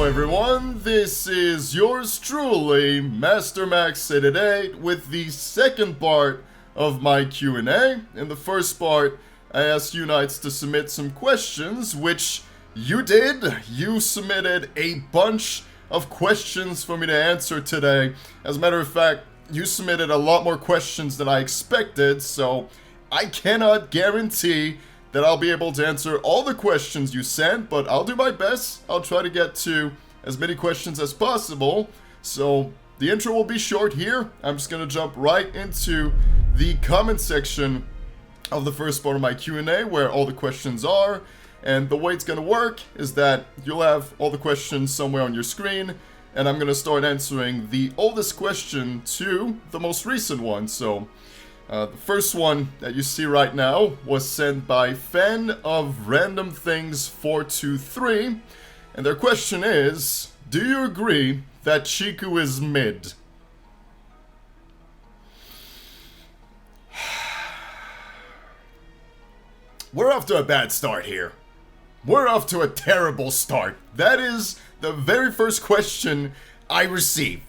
everyone, this is yours truly, Mastermax888, with the second part of my Q&A. In the first part, I asked you knights to submit some questions, which you did. You submitted a bunch of questions for me to answer today. As a matter of fact, you submitted a lot more questions than I expected, so I cannot guarantee that I'll be able to answer all the questions you sent, but I'll do my best. I'll try to get to as many questions as possible. So the intro will be short here. I'm just gonna jump right into the comment section of the first part of my Q&A where all the questions are. And the way it's gonna work is that you'll have all the questions somewhere on your screen, and I'm gonna start answering the oldest question to the most recent one. So the first one that you see right now was sent by fan of Random Things 423, and their question is, do you agree that Chiku is mid? We're off to a bad start here. We're off to a terrible start. That is the very first question I received.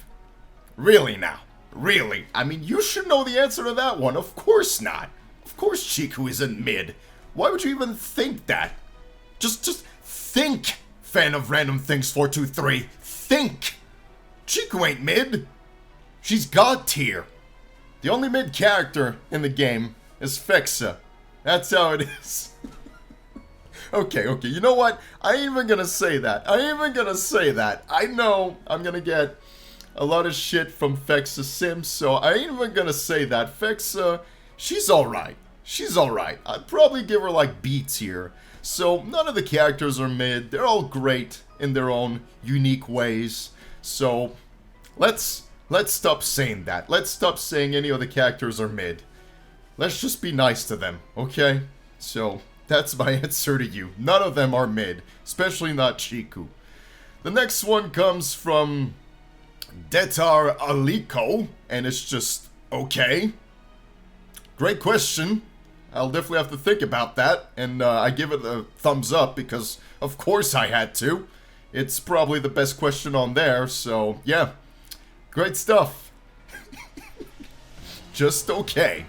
Really now? Really? I mean, you should know the answer to that one. Of course not. Of course Chiku isn't mid. Why would you even think that? Just think, fan of Random Things 423. Think! Chiku ain't mid. She's god tier. The only mid character in the game is Fexa. That's how it is. Okay, you know what? I ain't even gonna say that. I know I'm gonna get a lot of shit from Fexa Sims, so I ain't even gonna say that. Fexa, she's alright. I'd probably give her like B tier. So none of the characters are mid. They're all great in their own unique ways. So let's stop saying that. Let's stop saying any of the characters are mid. Let's just be nice to them, okay? So that's my answer to you. None of them are mid, especially not Chiku. The next one comes from Detar Aliko, and it's just okay. Great question. I'll definitely have to think about that, and I give it a thumbs up because of course I had to. It's probably the best question on there, so yeah. Great stuff. Just okay.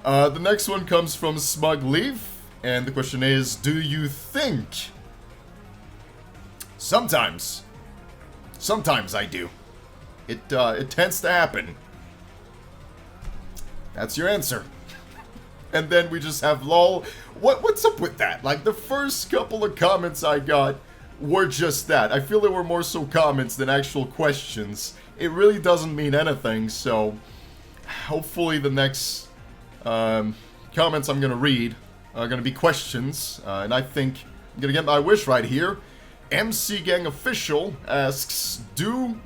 The next one comes from Smug Leaf, and the question is, do you think? Sometimes I do. It tends to happen. That's your answer. And then we just have lol. What's up with that? Like, the first couple of comments I got were just that. I feel they were more so comments than actual questions. It really doesn't mean anything, so hopefully the next comments I'm gonna read are gonna be questions. And I think I'm gonna get my wish right here. MC Gang Official asks, Do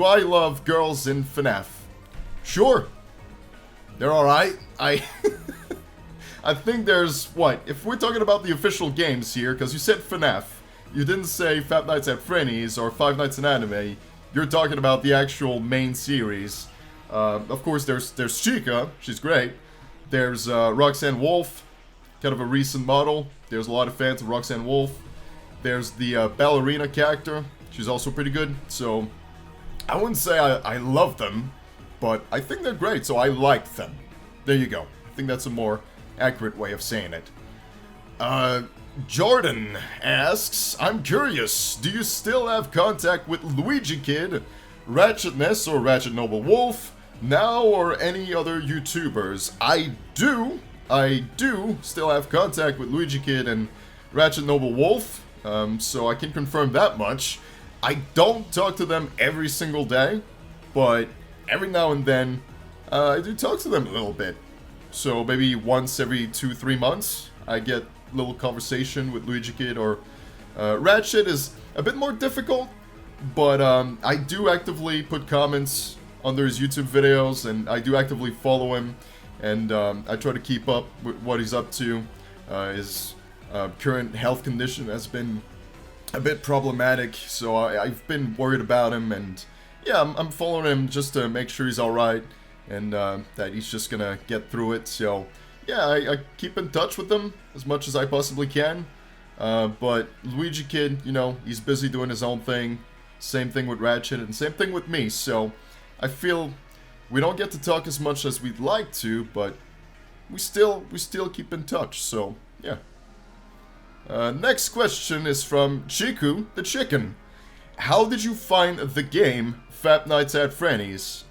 I love girls in FNAF? Sure. They're alright. I think there's, what? If we're talking about the official games here, because you said FNAF, you didn't say Five Nights at Frenni's or Five Nights in Anime, you're talking about the actual main series. Of course, there's Chica, she's great. There's Roxanne Wolf, kind of a recent model. There's a lot of fans of Roxanne Wolf. There's the ballerina character, she's also pretty good, so I wouldn't say I love them, but I think they're great, so I like them. There you go. I think that's a more accurate way of saying it. Jordan asks, I'm curious, do you still have contact with Luigi Kid, Ratchetness or Ratchet Noble Wolf, now or any other YouTubers? I do still have contact with Luigi Kid and Ratchet Noble Wolf, so I can confirm that much. I don't talk to them every single day, but every now and then, I do talk to them a little bit. So maybe once every 2-3 months, I get a little conversation with Luigi Kid or Ratchet is a bit more difficult, but I do actively put comments under his YouTube videos, and I do actively follow him, and I try to keep up with what he's up to. His current health condition has been a bit problematic, so I've been worried about him, and yeah, I'm following him just to make sure he's alright, and that he's just gonna get through it. So yeah, I keep in touch with him as much as I possibly can. But Luigi Kid, you know, he's busy doing his own thing. Same thing with Ratchet, and same thing with me. So I feel we don't get to talk as much as we'd like to, but we still keep in touch. So yeah. Next question is from Chiku the Chicken. How did you find the game Fat Nights at Frenni's?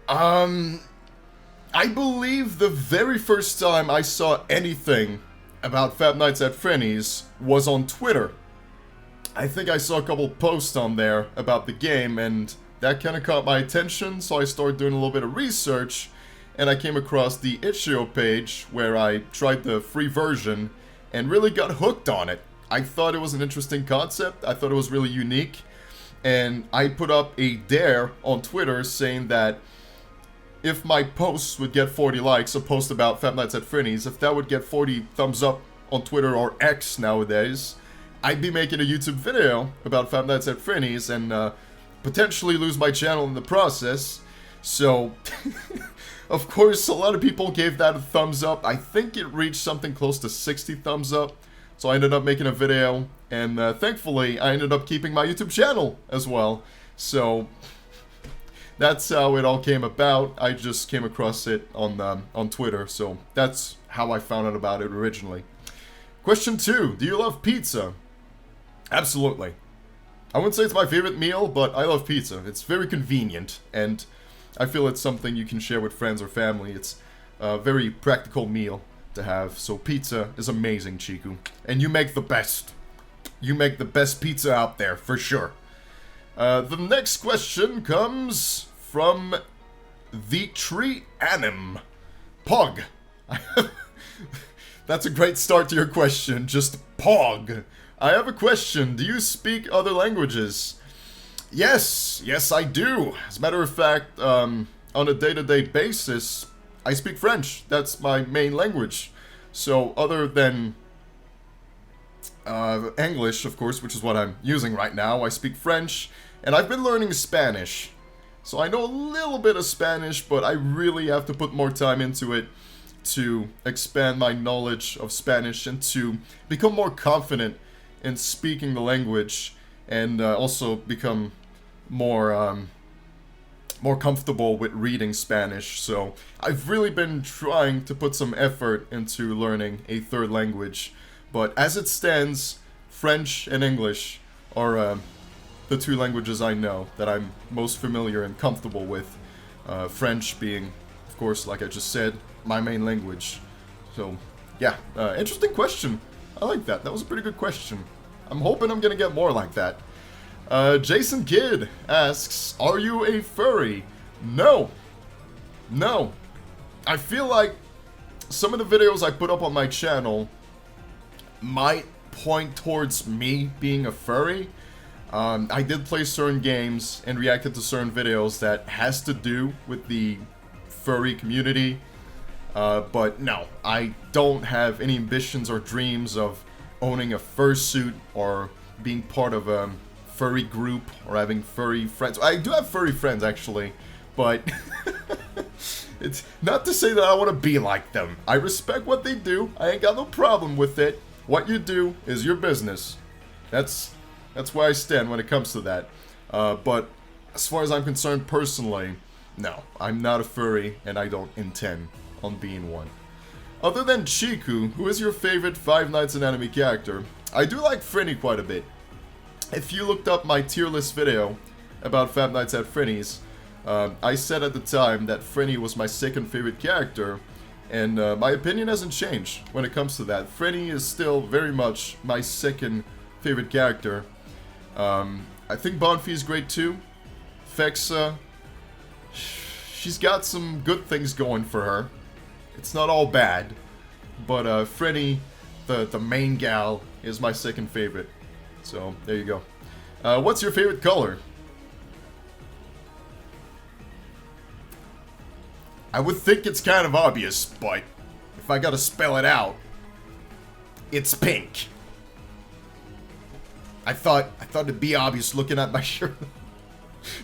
I believe the very first time I saw anything about Fat Nights at Frenni's was on Twitter. I think I saw a couple posts on there about the game, and that kind of caught my attention, so I started doing a little bit of research, and I came across the itch.io page where I tried the free version and really got hooked on it. I thought it was an interesting concept, I thought it was really unique, and I put up a dare on Twitter saying that if my posts would get 40 likes, a post about Fat Nights at Frenni's, if that would get 40 thumbs up on Twitter or X nowadays, I'd be making a YouTube video about Fat Nights at Frenni's and potentially lose my channel in the process. So, of course, a lot of people gave that a thumbs up. I think it reached something close to 60 thumbs up. So I ended up making a video, and thankfully, I ended up keeping my YouTube channel as well. So that's how it all came about. I just came across it on Twitter, so that's how I found out about it originally. Question 2, do you love pizza? Absolutely. I wouldn't say it's my favorite meal, but I love pizza. It's very convenient, and I feel it's something you can share with friends or family. It's a very practical meal to have, so pizza is amazing, Chiku. And you make the best. You make the best pizza out there, for sure. The next question comes from the Tree Anim. Pog. That's a great start to your question, just Pog. I have a question. Do you speak other languages? Yes, I do. As a matter of fact, on a day-to-day basis, I speak French. That's my main language. So, other than English, of course, which is what I'm using right now, I speak French, and I've been learning Spanish. So I know a little bit of Spanish, but I really have to put more time into it to expand my knowledge of Spanish and to become more confident in speaking the language, and also become more more comfortable with reading Spanish. So I've really been trying to put some effort into learning a third language, but as it stands, French and English are the two languages I know that I'm most familiar and comfortable with. French being, of course, like I just said, my main language. So yeah, interesting question. I like that. That was a pretty good question. I'm hoping I'm gonna get more like that. Jason Kidd asks, are you a furry? No. No. I feel like some of the videos I put up on my channel might point towards me being a furry. I did play certain games and reacted to certain videos that has to do with the furry community. But no, I don't have any ambitions or dreams of owning a fursuit or being part of a furry group or having furry friends. I do have furry friends, actually, but it's not to say that I want to be like them. I respect what they do. I ain't got no problem with it. What you do is your business. That's where I stand when it comes to that. But as far as I'm concerned personally, no, I'm not a furry, and I don't intend on being one. Other than Chiku, who is your favorite Five Nights at Anime character? I do like Frenni quite a bit. If you looked up my tier list video about Five Nights at Frenni's, I said at the time that Frenni was my second favorite character, and my opinion hasn't changed when it comes to that. Frenni is still very much my second favorite character. I think Bonfi is great too. Fexa, she's got some good things going for her. It's not all bad, but Frenni, the main gal, is my second favorite. So, there you go. What's your favorite color? I would think it's kind of obvious, but if I gotta spell it out, it's pink. I thought it'd be obvious looking at my shirt.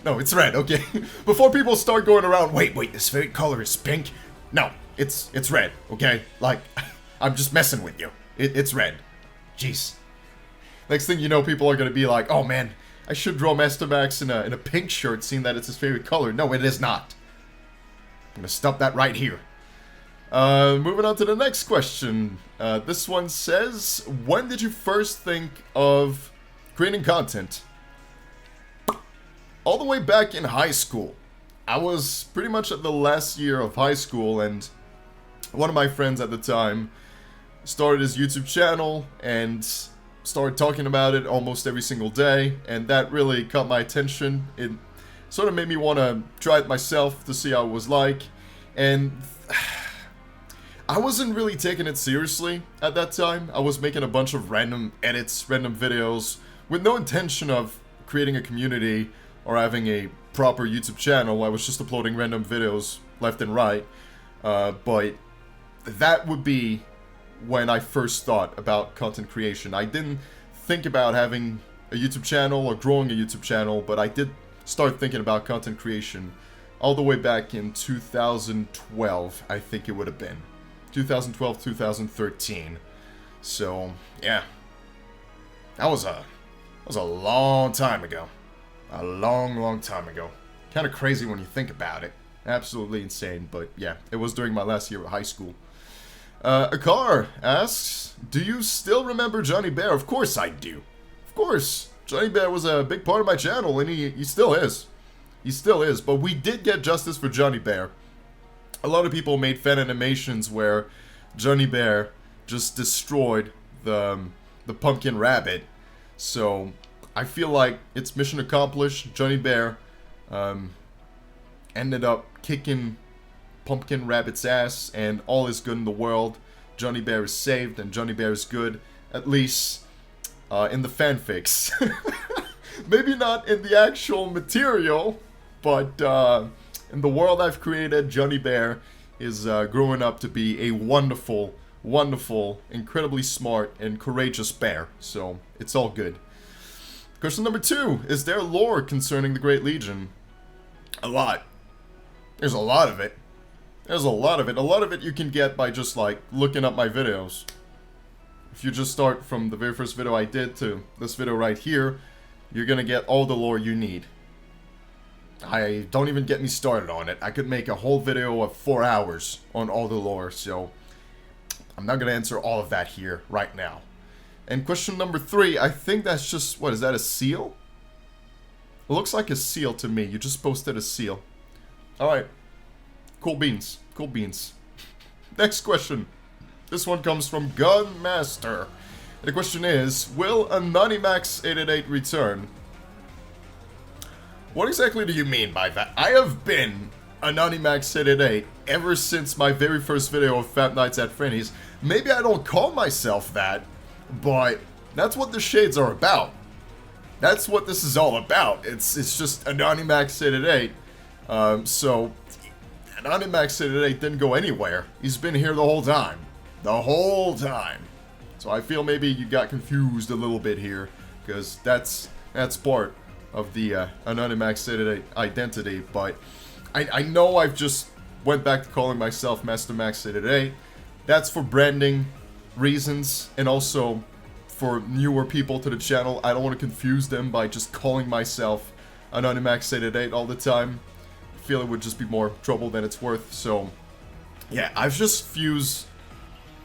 No, it's red, okay? Before people start going around, wait, this favorite color is pink? No, it's red, okay? Like, I'm just messing with you. It's red. Jeez. Next thing you know, people are going to be like, oh man, I should draw Mastermax in a pink shirt, seeing that it's his favorite color. No, it is not. I'm going to stop that right here. Moving on to the next question. This one says, when did you first think of creating content? All the way back in high school. I was pretty much at the last year of high school, and one of my friends at the time started his YouTube channel and started talking about it almost every single day, and that really caught my attention. It sort of made me want to try it myself to see how it was like, and I wasn't really taking it seriously at that time. I was making a bunch of random edits, random videos, with no intention of creating a community or having a proper YouTube channel. I was just uploading random videos left and right, but that would be when I first thought about content creation. I didn't think about having a YouTube channel or growing a YouTube channel, but I did start thinking about content creation all the way back in 2012, I think it would have been. 2012, 2013. So, yeah. That was a long time ago. A long time ago. Kind of crazy when you think about it. Absolutely insane, but yeah, it was during my last year of high school. Akar asks, do you still remember Johnny Bear? Of course I do. Of course. Johnny Bear was a big part of my channel, and he still is. He still is, but we did get justice for Johnny Bear. A lot of people made fan animations where Johnny Bear just destroyed the pumpkin rabbit. So I feel like it's mission accomplished. Johnny Bear ended up kicking Pumpkin Rabbit's ass, and all is good in the world. Johnny Bear is saved, and Johnny Bear is good, at least in the fanfics. Maybe not in the actual material, but in the world I've created, Johnny Bear is growing up to be a wonderful, wonderful, incredibly smart, and courageous bear. So it's all good. Question number 2. Is there lore concerning the Great Legion? A lot. There's a lot of it. There's a lot of it. A lot of it you can get by just, like, looking up my videos. If you just start from the very first video I did to this video right here, you're gonna get all the lore you need. Don't even get me started on it. I could make a whole video of 4 hours on all the lore, so I'm not gonna answer all of that here right now. And question number 3, I think that's just, what, is that a seal? It looks like a seal to me. You just posted a seal. Alright. Cool beans. Cool beans. Next question. This one comes from Gunmaster. The question is, will Mastermax888 return? What exactly do you mean by that? I have been Mastermax888 ever since my very first video of Fat Nights at Frenni's. Maybe I don't call myself that, but that's what the shades are about. That's what this is all about. It's just Mastermax888. So Mastermax888 didn't go anywhere. He's been here the whole time. The whole time. So I feel maybe you got confused a little bit here, because that's part of the Mastermax888 identity, but I know I've just went back to calling myself Mastermax888. That's for branding reasons, and also for newer people to the channel. I don't want to confuse them by just calling myself Mastermax888 all the time. I feel it would just be more trouble than it's worth, so yeah, I've just fused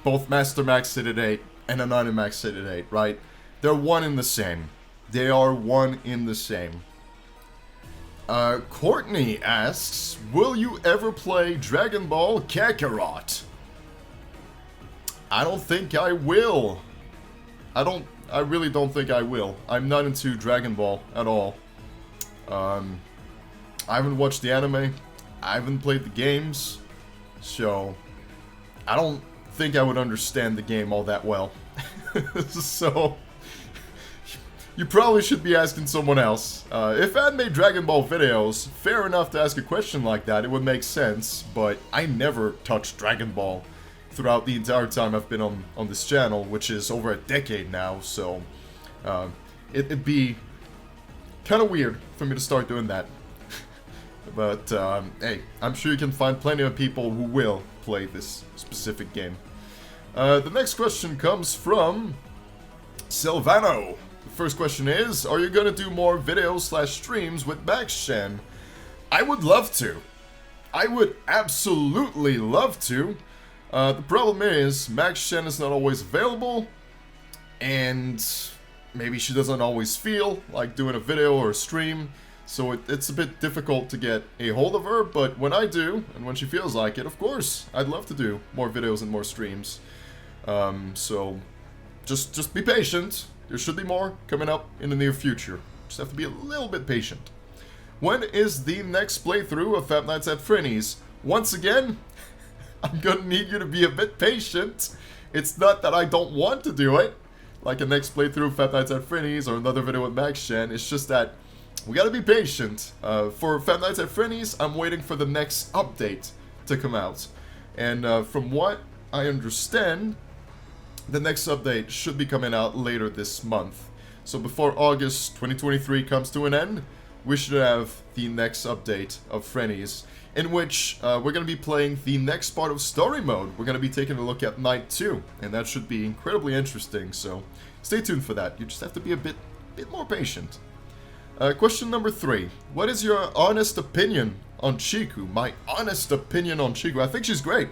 both Mastermax888 and Mastermax888, right? They're one and the same. They are one in the same. Courtney asks, will you ever play Dragon Ball Kakarot? I don't think I will. I really don't think I will. I'm not into Dragon Ball at all. I haven't watched the anime. I haven't played the games. So, I don't think I would understand the game all that well. So, you probably should be asking someone else. If I had made Dragon Ball videos, fair enough to ask a question like that, it would make sense, but I never touched Dragon Ball throughout the entire time I've been on this channel, which is over a decade now, so it'd be kind of weird for me to start doing that. But, hey, I'm sure you can find plenty of people who will play this specific game. The next question comes from Silvano. The first question is, are you gonna do more videos/streams with Max888? I would love to. I would absolutely love to. The problem is, Max888 is not always available, and maybe she doesn't always feel like doing a video or a stream, so it's a bit difficult to get a hold of her, but when I do, and when she feels like it, of course, I'd love to do more videos and more streams. So, just be patient. There should be more coming up in the near future. Just have to be a little bit patient. When is the next playthrough of Five Nights at Frenni's? Once again, I'm gonna need you to be a bit patient. It's not that I don't want to do it, like a next playthrough of Five Nights at Frenni's or another video with Max888. It's just that we gotta be patient. For Five Nights at Frenni's, I'm waiting for the next update to come out. And from what I understand, the next update should be coming out later this month. So before August 2023 comes to an end, we should have the next update of Frenni's, in which we're going to be playing the next part of Story Mode. We're going to be taking a look at Night 2, and that should be incredibly interesting, so stay tuned for that. You just have to be a bit more patient. Question number 3. What is your honest opinion on Chiku? My honest opinion on Chiku? I think she's great.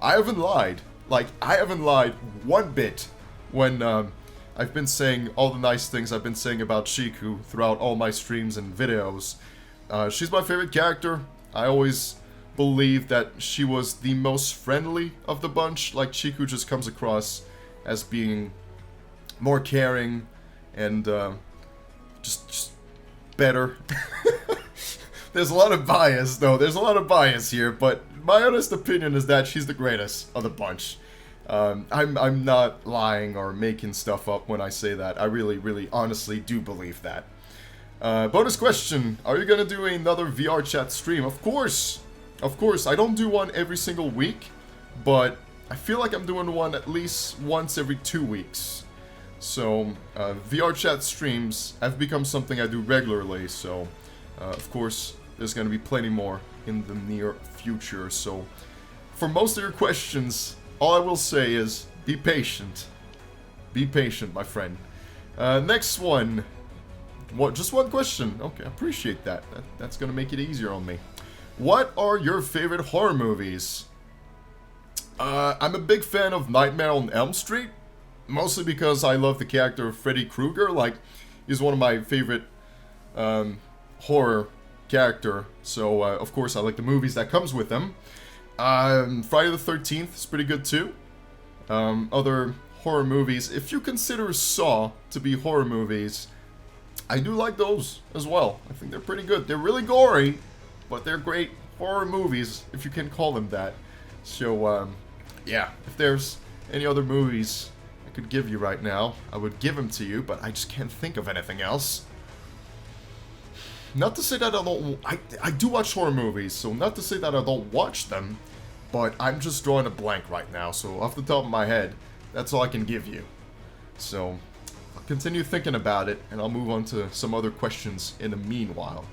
I haven't lied. Like, I haven't lied one bit when I've been saying all the nice things I've been saying about Chiku throughout all my streams and videos. She's my favorite character. I always believed that she was the most friendly of the bunch. Like, Chiku just comes across as being more caring and just better. There's a lot of bias, though. There's a lot of bias here, but my honest opinion is that she's the greatest of the bunch. I'm not lying or making stuff up when I say that. I really, honestly do believe that. Bonus question. Are you gonna do another VR chat stream? Of course. Of course. I don't do one every single week, but I feel like I'm doing one at least once every 2 weeks. So, VR chat streams have become something I do regularly, so, of course, there's gonna be plenty more in the near future. So, for most of your questions, all I will say is, be patient. Be patient, my friend. Next one. What? Just one question. Okay, I appreciate that. That's gonna make it easier on me. What are your favorite horror movies? I'm a big fan of Nightmare on Elm Street. Mostly because I love the character of Freddy Krueger. Like, he's one of my favorite horror character. So, of course, I like the movies that comes with them. Friday the 13th is pretty good too. Other horror movies, if you consider Saw to be horror movies, I do like those as well. I think they're pretty good. They're really gory, but they're great horror movies, if you can call them that. So, yeah, if there's any other movies I could give you right now, I would give them to you, but I just can't think of anything else. Not to say that I don't... I do watch horror movies, so not to say that I don't watch them, but I'm just drawing a blank right now, so off the top of my head, that's all I can give you. So, I'll continue thinking about it, and I'll move on to some other questions in the meanwhile.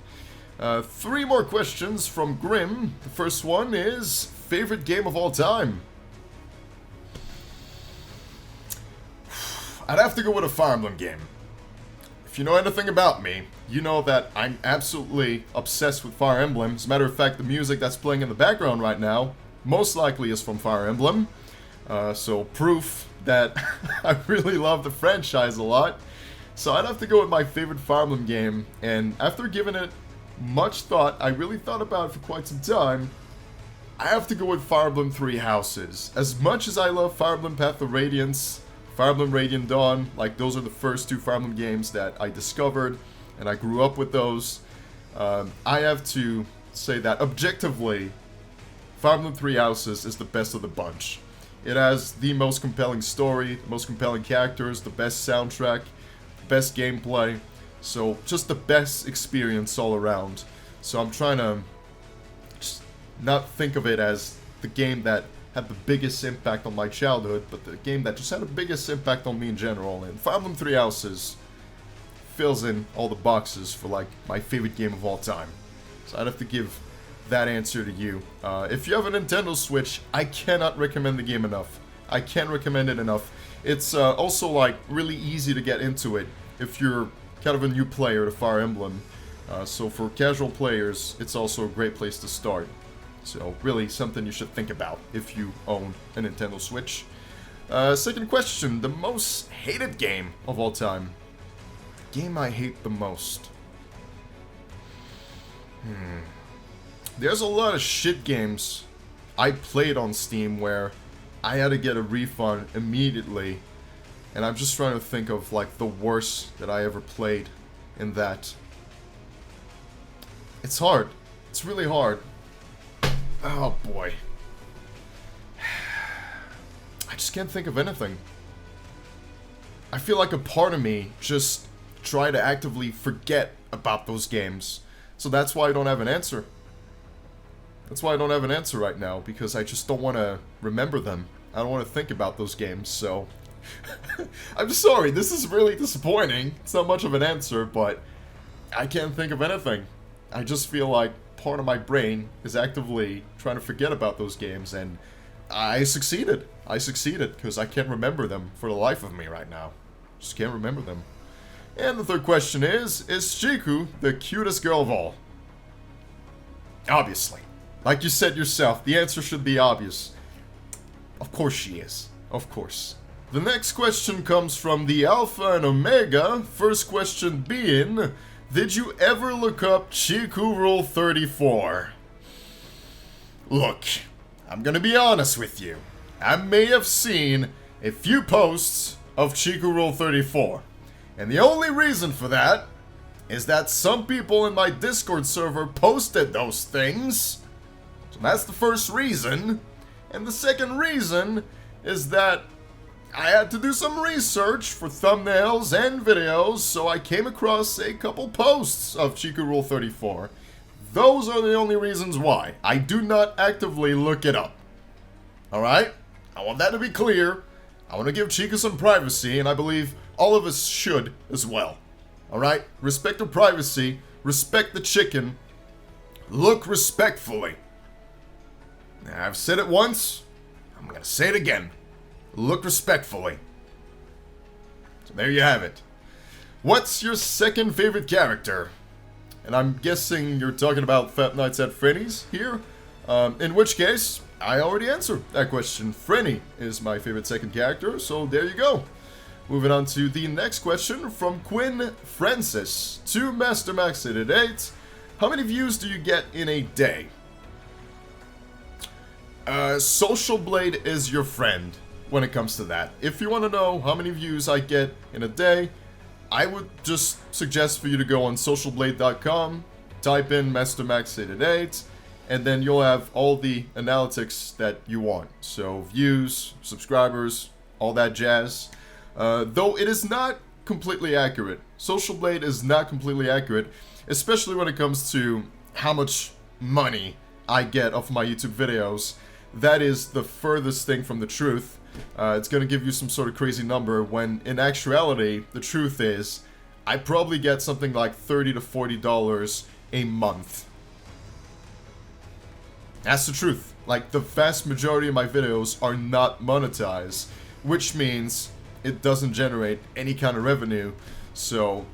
3 more questions from Grim. The first one is, favorite game of all time? I'd have to go with a Fire Emblem game. If you know anything about me, you know that I'm absolutely obsessed with Fire Emblem. As a matter of fact, the music that's playing in the background right now most likely is from Fire Emblem. So proof that I really love the franchise a lot. So I'd have to go with my favorite Fire Emblem game. And after giving it much thought, I really thought about it for quite some time, I have to go with Fire Emblem Three Houses. As much as I love Fire Emblem Path of Radiance, Fire Emblem Radiant Dawn, like those are the first 2 Fire Emblem games that I discovered, and I grew up with those. I have to say that objectively, Fire Emblem Three Houses is the best of the bunch. It has the most compelling story, the most compelling characters, the best soundtrack, best gameplay, so just the best experience all around. So I'm trying to just not think of it as the game that had the biggest impact on my childhood, but the game that just had the biggest impact on me in general. And Fire Emblem Three Houses fills in all the boxes for, like, my favorite game of all time. So I'd have to give that answer to you. If you have a Nintendo Switch, I cannot recommend the game enough. I can't recommend it enough. It's also like really easy to get into it if you're kind of a new player to Fire Emblem. So for casual players, it's also a great place to start. So really something you should think about if you own a Nintendo Switch. Second question, the most hated game of all time. Game I hate the most. There's a lot of shit games I played on Steam where I had to get a refund immediately. And I'm just trying to think of like the worst that I ever played in that. It's hard. It's really hard. Oh boy. I just can't think of anything. I feel like a part of me just try to actively forget about those games. So that's why I don't have an answer. That's why I don't have an answer right now, because I just don't want to remember them. I don't want to think about those games, so... I'm just sorry, this is really disappointing. It's not much of an answer, but I can't think of anything. I just feel like part of my brain is actively trying to forget about those games, and I succeeded. I succeeded, because I can't remember them for the life of me right now. Just can't remember them. And the third question is Chiku the cutest girl of all? Obviously. Like you said yourself, the answer should be obvious. Of course she is. Of course. The next question comes from the Alpha and Omega. First question being, did you ever look up Chiku Rule 34? Look, I'm gonna be honest with you. I may have seen a few posts of Chiku Rule 34. And the only reason for that is that some people in my Discord server posted those things. So that's the first reason. And the second reason is that I had to do some research for thumbnails and videos, so I came across a couple posts of Chiku Rule 34. Those are the only reasons why. I do not actively look it up. Alright? I want that to be clear. I want to give Chiku some privacy, and I believe all of us should as well. Alright? Respect her privacy. Respect the chicken. Look respectfully. Now, I've said it once. I'm going to say it again. Look respectfully. So there you have it. What's your second favorite character? And I'm guessing you're talking about Fat Nights at Frenni's here. In which case, I already answered that question. Frenni is my favorite second character, so there you go. Moving on to the next question from Quinn Francis to Mastermax888. How many views do you get in a day? Social Blade is your friend when it comes to that. If you want to know how many views I get in a day, I would just suggest for you to go on socialblade.com, type in Mastermax888, and then you'll have all the analytics that you want. So views, subscribers, all that jazz. Though it is not completely accurate. Social Blade is not completely accurate, especially when it comes to how much money I get off my YouTube videos. That is the furthest thing from the truth. It's going to give you some sort of crazy number when in actuality, the truth is, I probably get something like $30 to $40 a month. That's the truth. Like, the vast majority of my videos are not monetized, which means it doesn't generate any kind of revenue. So,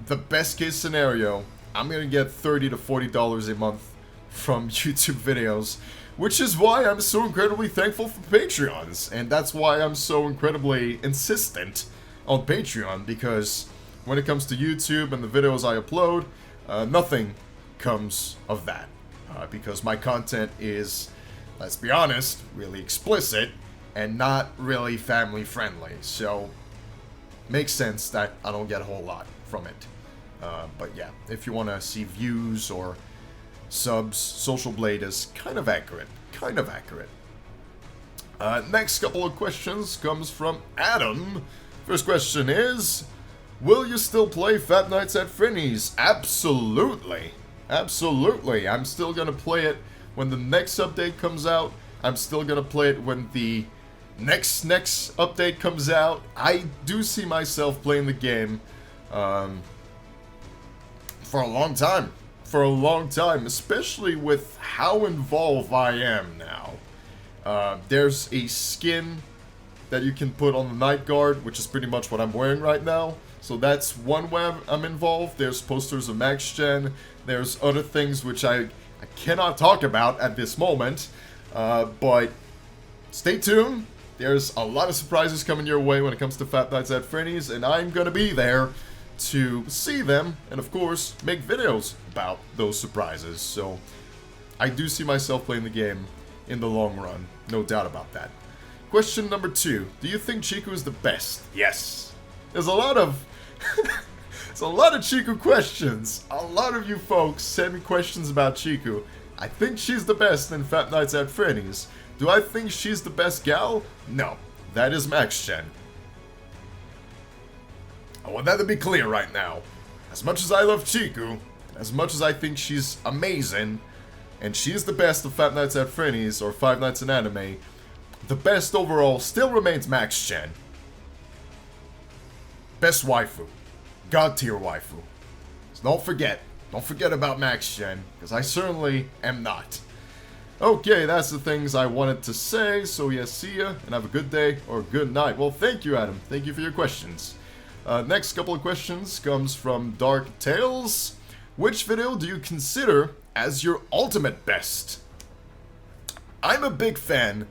the best case scenario, I'm going to get $30 to $40 a month from YouTube videos. Which is why I'm so incredibly thankful for Patreons. And that's why I'm so incredibly insistent on Patreon. Because when it comes to YouTube and the videos I upload, nothing comes of that. Because my content is, let's be honest, really explicit and not really family friendly. So, makes sense that I don't get a whole lot from it. But yeah, if you want to see views or subs, Social Blade is kind of accurate. Kind of accurate. Next couple of questions comes from Adam. First question is, will you still play Fat Nights at Frenni's? Absolutely. Absolutely. I'm still going to play it when the next update comes out. I'm still going to play it when the next update comes out. I do see myself playing the game for a long time. For a long time, especially with how involved I am now. There's a skin that you can put on the night guard, which is pretty much what I'm wearing right now. So that's one way I'm involved. There's posters of Max Gen. There's other things which I cannot talk about at this moment. But stay tuned. There's a lot of surprises coming your way when it comes to Fat Nights at Frenni's, and I'm gonna be there to see them and, of course, make videos about those surprises. So I do see myself playing the game in the long run, no doubt about that. Question number 2. Do you think Chiku is the best? Yes. There's a lot of there's a lot of Chiku questions. A lot of you folks send me questions about Chiku. I think she's the best in Fat Nights at Frenni's. Do I think she's the best gal? No. That is Max Gen. I want that to be clear right now. As much as I love Chiku, as much as I think she's amazing, and she is the best of Fat Nights at Frenni's or Five Nights in Anime, the best overall still remains Max Gen. Best waifu. God tier waifu. So don't forget about Max Gen, because I certainly am not. Okay, that's the things I wanted to say, so yeah, see ya, and have a good day, or good night. Well, thank you, Adam. Thank you for your questions. Next couple of questions comes from Dark Tales. Which video do you consider as your ultimate best? I'm a big fan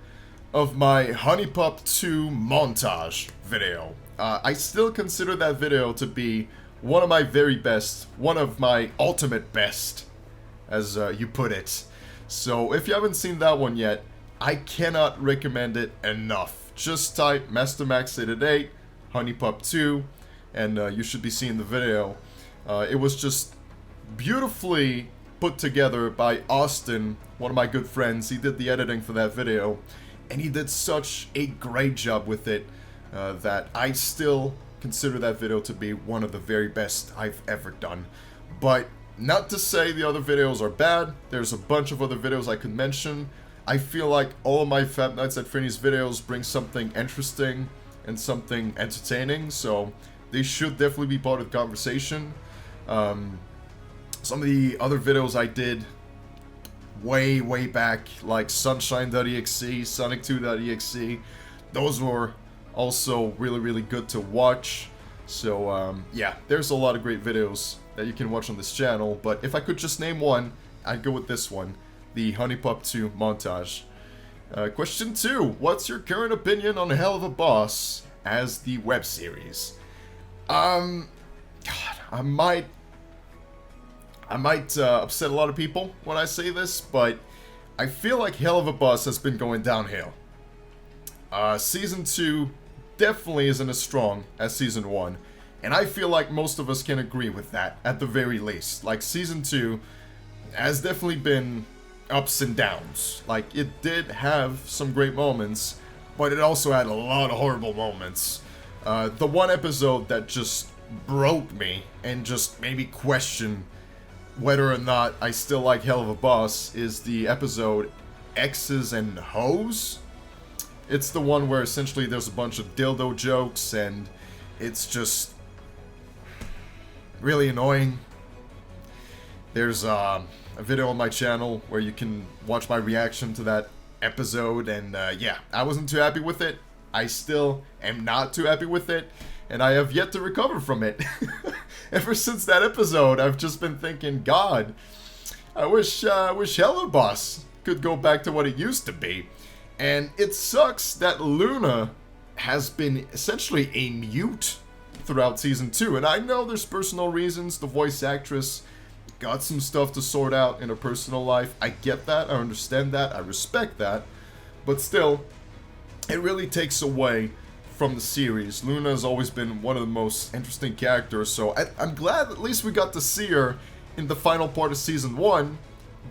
of my Honeypop 2 montage video. I still consider that video to be one of my very best, one of my ultimate best, as you put it. So if you haven't seen that one yet, I cannot recommend it enough. Just type Mastermax888, Honeypop 2, and you should be seeing the video. It was just beautifully put together by Austin, one of my good friends. He did the editing for that video, and he did such a great job with it that I still consider that video to be one of the very best I've ever done. But not to say the other videos are bad. There's a bunch of other videos I could mention. I feel like all of my Fat Nights at Frenni's videos bring something interesting and something entertaining, so they should definitely be part of the conversation. Some of the other videos I did way back, like Sunshine.exe, Sonic2.exe, those were also really good to watch. So yeah, there's a lot of great videos that you can watch on this channel, but if I could just name one, I'd go with this one, the Honeypop 2 montage. Question 2. What's your current opinion on Hell of a Boss as the web series? God, I might upset a lot of people when I say this, but I feel like Hell of a Boss has been going downhill. Season 2 definitely isn't as strong as Season 1, and I feel like most of us can agree with that, at the very least. Like, Season 2 has definitely been ups and downs. Like, it did have some great moments, but it also had a lot of horrible moments. The one episode that just broke me and just made me question whether or not I still like Hell of a Boss is the episode X's and Hoes. It's the one where essentially there's a bunch of dildo jokes and it's just really annoying. There's a video on my channel where you can watch my reaction to that episode, and yeah, I wasn't too happy with it. I still am not too happy with it, and I have yet to recover from it. Ever since that episode, I've just been thinking, God, I wish Hell of a Boss could go back to what it used to be. And it sucks that Luna has been essentially a mute throughout Season 2. And I know there's personal reasons. The voice actress got some stuff to sort out in her personal life. I get that. I understand that. I respect that. But still, it really takes away from the series. Luna has always been one of the most interesting characters. So I'm glad at least we got to see her in the final part of Season 1.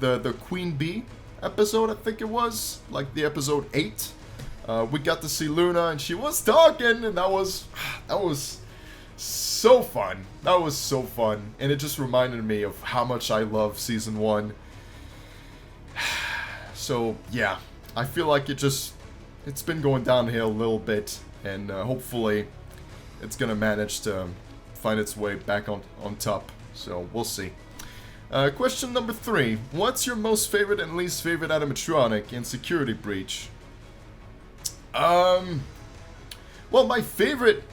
The Queen Bee episode, I think it was, like the episode 8. We got to see Luna and she was talking, and that was so fun. That was so fun, and it just reminded me of how much I love Season 1. So yeah, I feel like it's been going downhill a little bit, and hopefully it's gonna manage to find its way back on top. So we'll see. Question number 3. What's your most favorite and least favorite animatronic in Security Breach? Well, my favorite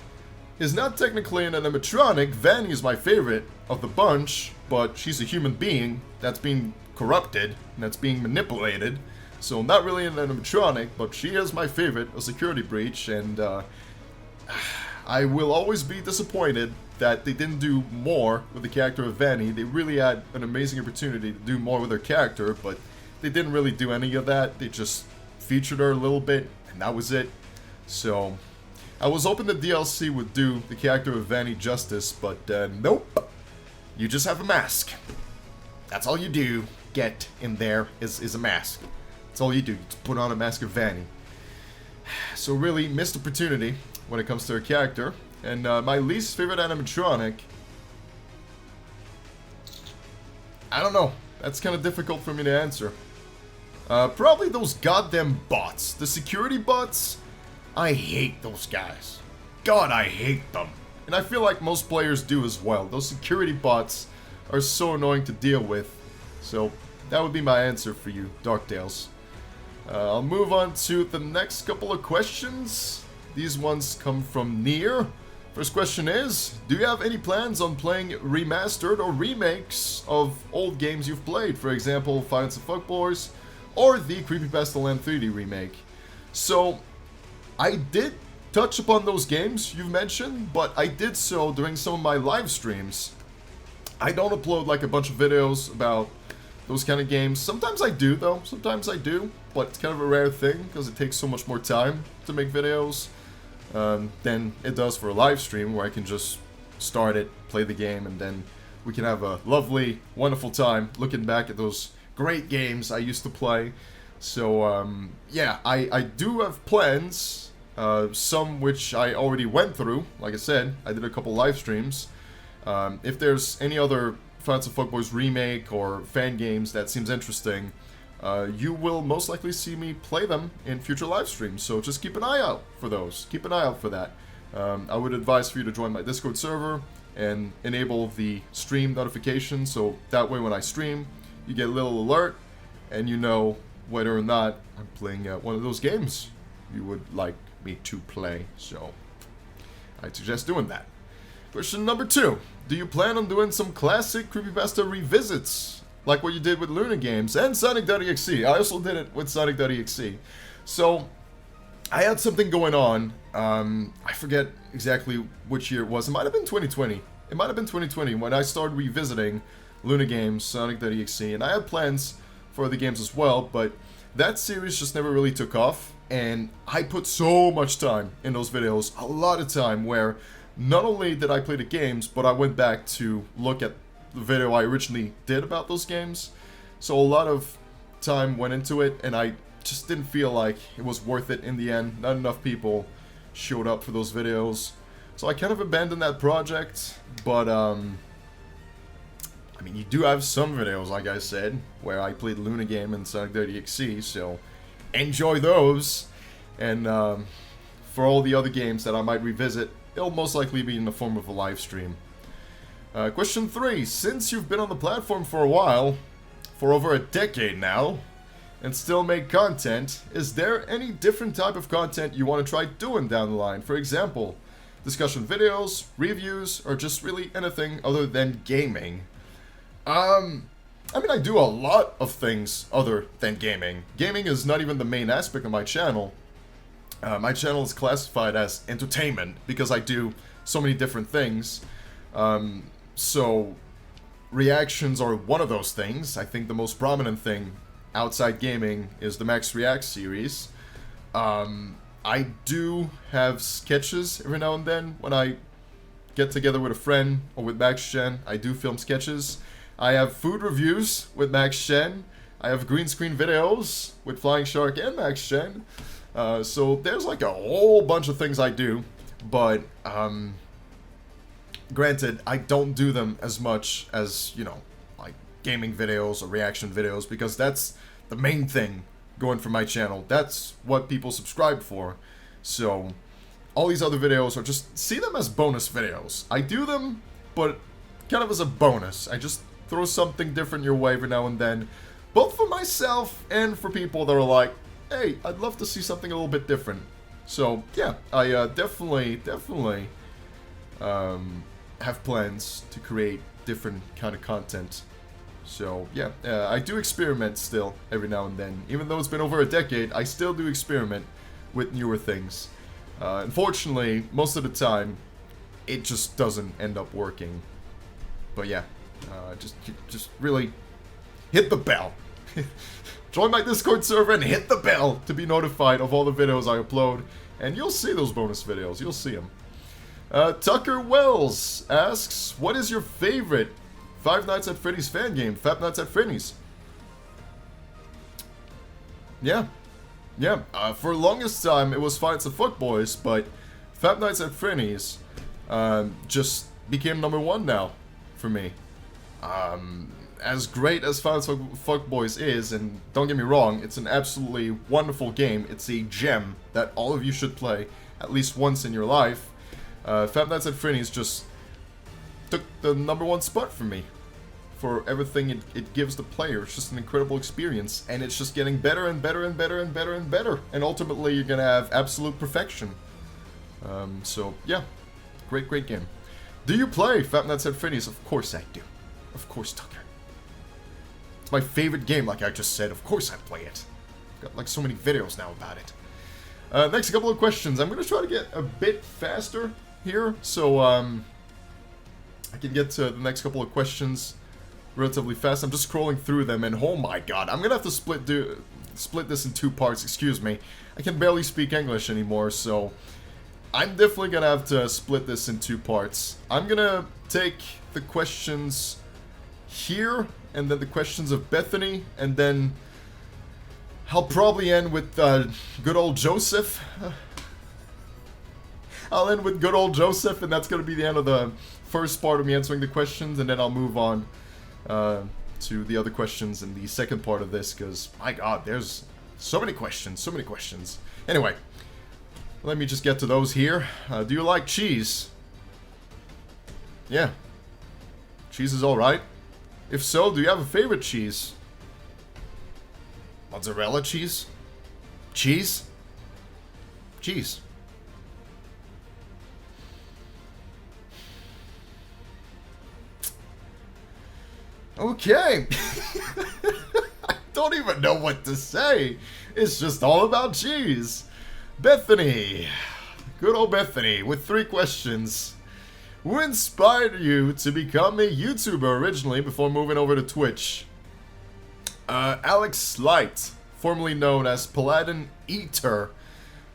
is not technically an animatronic. Vanny is my favorite of the bunch, but she's a human being that's being corrupted and that's being manipulated. So not really an animatronic, but she is my favorite, a security breach, and I will always be disappointed that they didn't do more with the character of Vanny. They really had an amazing opportunity to do more with her character, but they didn't really do any of that. They just featured her a little bit, and that was it. So I was hoping the DLC would do the character of Vanny justice, but nope. You just have a mask. That's all you do get in there is a mask. That's all you do. You just put on a mask of Vanny. So really, missed opportunity when it comes to her character. And my least favorite animatronic, I don't know. That's kind of difficult for me to answer. Probably those goddamn bots. The security bots, I hate those guys. God, I hate them. And I feel like most players do as well. Those security bots are so annoying to deal with. So that would be my answer for you, Darkdales. I'll move on to the next couple of questions. These ones come from Near. First question is, do you have any plans on playing remastered or remakes of old games you've played? For example, Five Nights at Freddy's or the Creepypasta Land 3D remake. So, I did touch upon those games you've mentioned, but I did so during some of my live streams. I don't upload like a bunch of videos about those kind of games. Sometimes I do though, sometimes I do, but it's kind of a rare thing because it takes so much more time to make videos than it does for a live stream where I can just start it, play the game, and then we can have a lovely, wonderful time looking back at those great games I used to play. So yeah, I do have plans, some which I already went through. Like I said, I did a couple live streams. If there's any other Five Nights at Freddy's remake or fan games that seems interesting, you will most likely see me play them in future live streams, so just keep an eye out for those. Keep an eye out for that. I would advise for you to join my Discord server and enable the stream notification, so that way when I stream, you get a little alert, and you know whether or not I'm playing one of those games you would like me to play, so I'd suggest doing that. Question number 2. Do you plan on doing some classic Creepypasta revisits? Like what you did with Luna Games and Sonic.exe. I also did it with Sonic.exe. So, I had something going on. I forget exactly which year it was. It might have been 2020. It might have been 2020 when I started revisiting Luna Games, Sonic.exe. And I had plans for other games as well, but that series just never really took off. And I put so much time in those videos. A lot of time where not only did I play the games, but I went back to look at the video I originally did about those games. So a lot of time went into it, and I just didn't feel like it was worth it in the end. Not enough people showed up for those videos. So I kind of abandoned that project, but I mean, you do have some videos, like I said, where I played Luna Game and Sonic.exe, so enjoy those. And for all the other games that I might revisit, it'll most likely be in the form of a live stream. Question 3. Since you've been on the platform for a while, for over a decade now, and still make content, is there any different type of content you want to try doing down the line? For example, discussion videos, reviews, or just really anything other than gaming? I mean, I do a lot of things other than gaming. Gaming is not even the main aspect of my channel. My channel is classified as entertainment because I do so many different things. So, reactions are one of those things. I think the most prominent thing outside gaming is the Max Reacts series. I do have sketches every now and then when I get together with a friend or with Max Chen. I do film sketches. I have food reviews with Max Chen. I have green screen videos with Flying Shark and Max Chen. So there's like a whole bunch of things I do, but granted, I don't do them as much as, you know, like gaming videos or reaction videos, because that's the main thing going for my channel. That's what people subscribe for. So all these other videos are just, see them as bonus videos. I do them, but kind of as a bonus. I just throw something different your way every now and then, both for myself and for people that are like, hey, I'd love to see something a little bit different. So yeah, I definitely have plans to create different kind of content. So yeah, I do experiment still every now and then. Even though it's been over a decade, I still do experiment with newer things. Unfortunately, most of the time, it just doesn't end up working. But yeah, just really hit the bell. Join my Discord server and hit the bell to be notified of all the videos I upload. And you'll see those bonus videos. You'll see them. Tucker Wells asks, what is your favorite Five Nights at Freddy's fan game? Five Nights at Freddy's. Yeah. For the longest time, it was Five Nights at Fuckboys, but Five Nights at Freddy's just became #1 now for me. As great as Five Nights at Fuckboys is, and don't get me wrong, it's an absolutely wonderful game. It's a gem that all of you should play at least once in your life. Five Nights at Freddy's just took the #1 spot for me. For everything it gives the player. It's just an incredible experience, and it's just getting better and better and better and better and better. And ultimately, you're gonna have absolute perfection. So, yeah. Great game. Do you play Five Nights at Freddy's? Of course I do. Of course, Tucker. It's my favorite game, like I just said. Of course I play it. I've got like so many videos now about it. Next couple of questions. I'm gonna try to get a bit faster here, so I can get to the next couple of questions relatively fast. I'm just scrolling through them, and oh my god, I'm gonna have to split this in 2 parts. Excuse me. I can barely speak English anymore, so I'm definitely gonna have to split this in 2 parts. I'm gonna take the questions here, and then the questions of Bethany, and then I'll probably end with good old Joseph. I'll end with good old Joseph, and that's gonna be the end of the first part of me answering the questions, and then I'll move on to the other questions in the second part of this, because, my god, there's so many questions. Anyway, let me just get to those here. Do you like cheese? Yeah. Cheese is alright. If so, do you have a favorite cheese? Mozzarella cheese? Cheese? Cheese. Okay. I don't even know what to say. It's just all about cheese. Bethany. Good old Bethany with 3 questions. Who inspired you to become a YouTuber originally before moving over to Twitch? Alex Light, formerly known as Paladin Eater,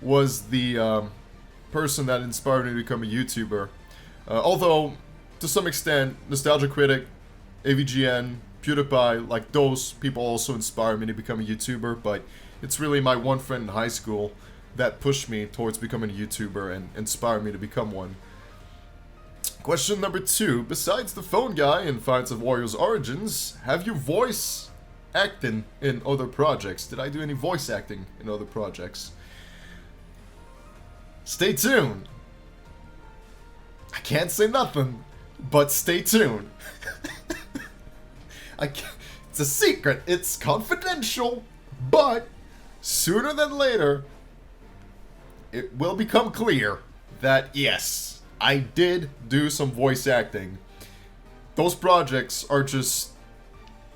was the person that inspired me to become a YouTuber. Although, to some extent, Nostalgia Critic, AVGN, PewDiePie, like those people also inspired me to become a YouTuber, but it's really my one friend in high school that pushed me towards becoming a YouTuber and inspired me to become one. Question number 2. Besides the phone guy in Fights of Warriors Origins, have you voice acting in other projects? Did I do any voice acting in other projects? Stay tuned. I can't say nothing, but stay tuned. It's a secret. It's confidential, but sooner than later, it will become clear that yes, I did do some voice acting. Those projects are just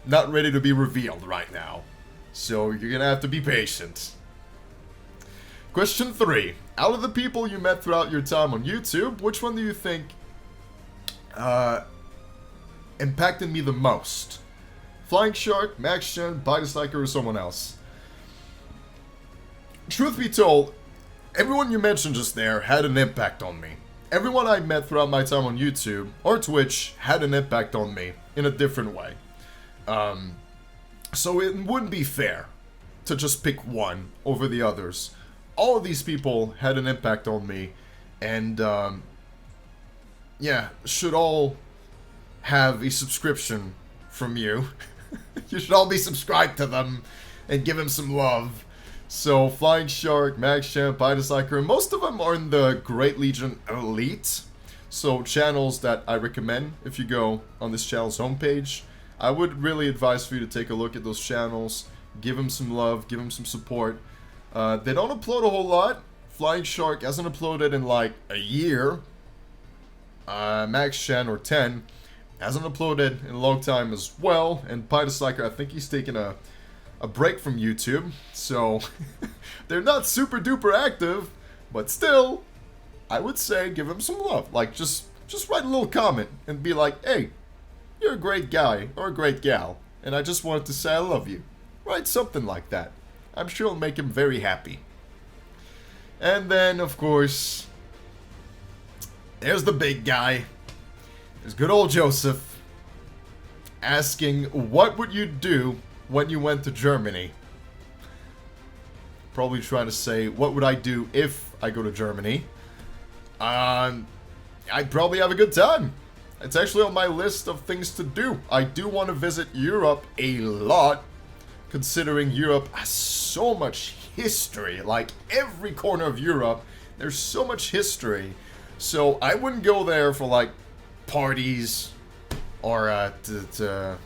not ready to be revealed right now, so you're gonna have to be patient. Question 3. Out of the people you met throughout your time on YouTube, which one do you think impacted me the most? Flying Shark, Max Chen, Bite or someone else? Truth be told, everyone you mentioned just there had an impact on me. Everyone I met throughout my time on YouTube or Twitch had an impact on me in a different way. So it wouldn't be fair to just pick one over the others. All of these people had an impact on me, and yeah, should all have a subscription from you. You should all be subscribed to them and give him some love. So, Flying Shark, Max Champ, Bite and most of them are in the Great Legion Elite. So, channels that I recommend if you go on this channel's homepage. I would really advise for you to take a look at those channels, give them some love, give them some support. They don't upload a whole lot Flying Shark hasn't uploaded in like a year. Max Shan or 10 hasn't uploaded in a long time as well. And Pydocyker, I think he's taking a break from YouTube. So they're not super duper active, but still, I would say give him some love. Like just write a little comment and be like, hey, you're a great guy or a great gal, and I just wanted to say I love you. Write something like that. I'm sure it'll make him very happy. And then, of course, there's the big guy. There's good old Joseph asking, what would you do when you went to Germany? Probably trying to say, what would I do if I go to Germany? I'd probably have a good time. It's actually on my list of things to do. I do want to visit Europe a lot, considering Europe has so much history. Like, every corner of Europe, there's so much history. So, I wouldn't go there for, like, parties or to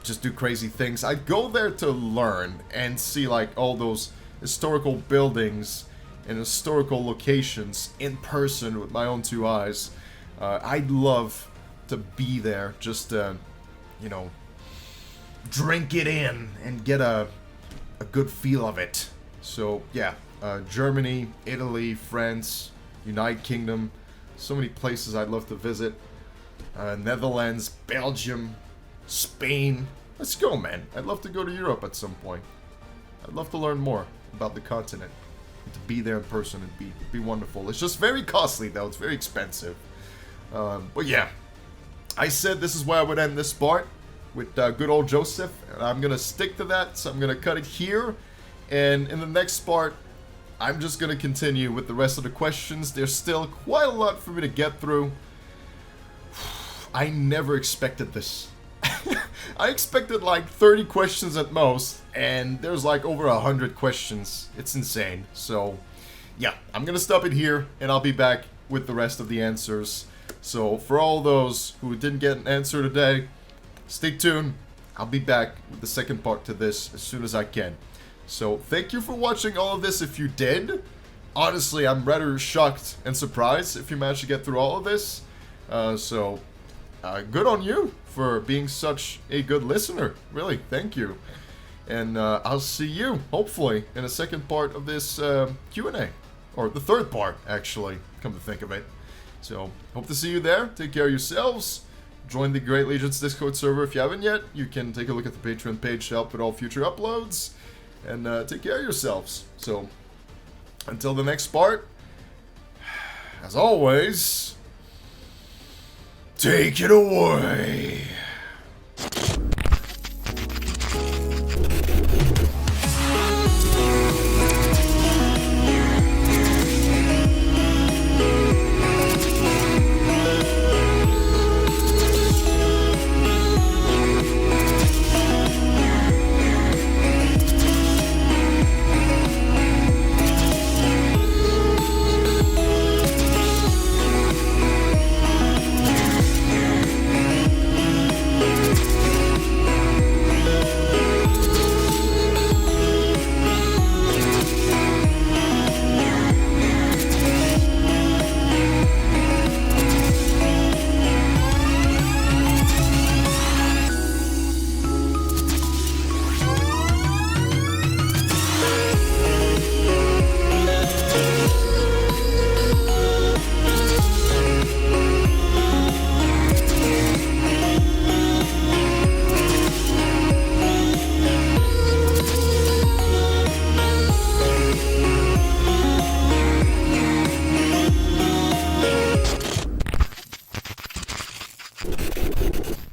just do crazy things. I'd go there to learn and see, like, all those historical buildings and historical locations in person with my own two eyes. I'd love to be there just to, you know, drink it in and get a good feel of it. So, yeah, Germany, Italy, France, United Kingdom, so many places I'd love to visit. Netherlands, Belgium, Spain. Let's go, man. I'd love to go to Europe at some point. I'd love to learn more about the continent. And to be there in person and be wonderful. It's just very costly, though. It's very expensive. But yeah, I said this is where I would end this part with good old Joseph, and I'm gonna stick to that, so I'm gonna cut it here, and in the next part, I'm just gonna continue with the rest of the questions. There's still quite a lot for me to get through. I never expected this. I expected like 30 questions at most, and there's like over 100 questions. It's insane. So, yeah, I'm gonna stop it here, and I'll be back with the rest of the answers. So, for all those who didn't get an answer today, stay tuned. I'll be back with the second part to this as soon as I can. So, thank you for watching all of this if you did. Honestly, I'm rather shocked and surprised if you managed to get through all of this. Good on you for being such a good listener. Really, thank you. And I'll see you, hopefully, in the second part of this Q&A. Or the third part, actually, come to think of it. So, hope to see you there. Take care of yourselves. Join the Great Legions Discord server if you haven't yet. You can take a look at the Patreon page to help with all future uploads. And take care of yourselves. So, until the next part, as always, take it away.